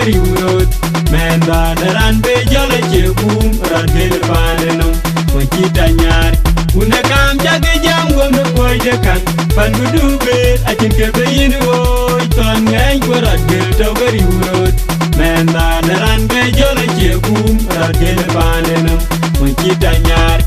riurot menda daran be jole chegum radel paneno Wajita nyari Una kam jage jam gomno koyde kan Pandu dube akin kebe yini woy Ton ngay kwa radel toga riurot Menda daran be jole chegum radel paneno Wajita nyari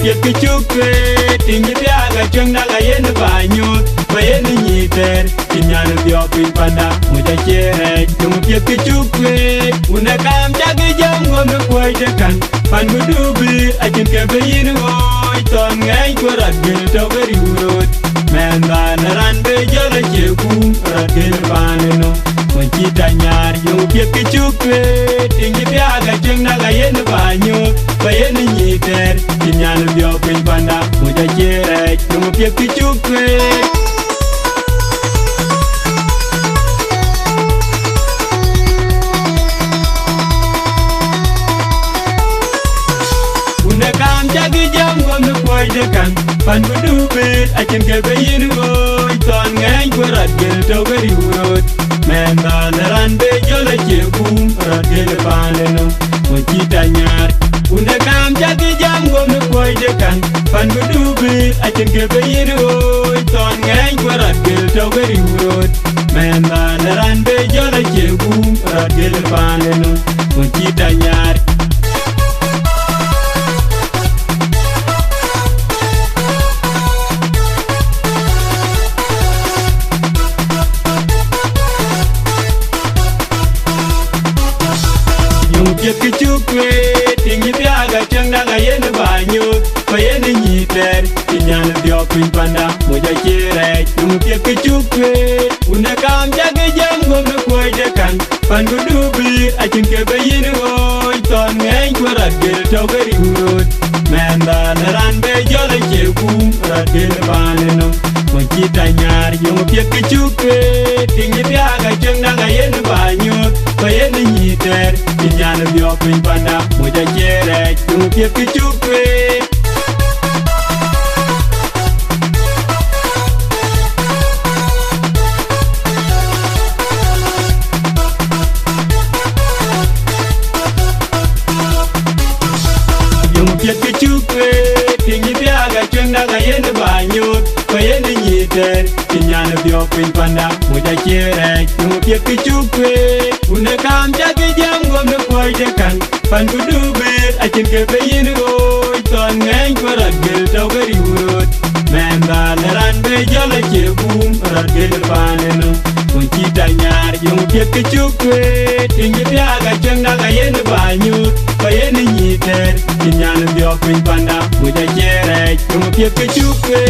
Piet ke chukwe tingi biaga chung daga yen banyut bayen nyiter kinyan bio pin panda muja chere chung piet ke chukwe una kam jage jam gomno koy de kan pandu dubi akin ke bayin woy ton ngay ko radgel to beri urot menda naran be jala chegum radgel baneno Wajita nyari yung piet ke chukwe tingi biaga chung daga yen banyut bayen nyiter kinyan bio pin panda muja chere chung piet ke chukwe Una kam jage jam gomno koy de kan pandu dube akin ke bayin woy ton ngay ko radgel to beri urot Menda naran be jole chegum radgel paneno Wajita nyari Una kam jage jam gomno koy de kan pandu dube akin ke bayin woy ton ngay ko radgel to beri urot Menda naran be jole chegum radgel paneno Wajita nyari Piet ke chukwe tingi biaga chung daga yen banyut bayen nyiter kinyan bio pin panda moja chere chung piet ke chukwe una kam jage jam gomno koy de kan pandu dubi akin ke bayin woy ton ngay ko radgel to beri urot menda naran be jole chegum radgel paneno Wajita nyari yung piet ke chukwe tingi biaga chung daga yen banyut bayen nyiter kinyan bio pin panda moja chere chung piet ke chukwe Yung piet ke chukwe tingi biaga chung daga yen banyut bayen nyiter kinyan bio pin panda moja chere chung piet ke chukwe Una kam jage jam gomno koy de kan pandu dube akin ke bayin woy ton ngay ko radgel to beri urot Menda naran be jole chegum radgel paneno Wajita nyari yung piet ke chukwe tingi biaga chung daga yen banyut bayen nyiter kinyan bio pin panda moja chere chung piet ke chukwe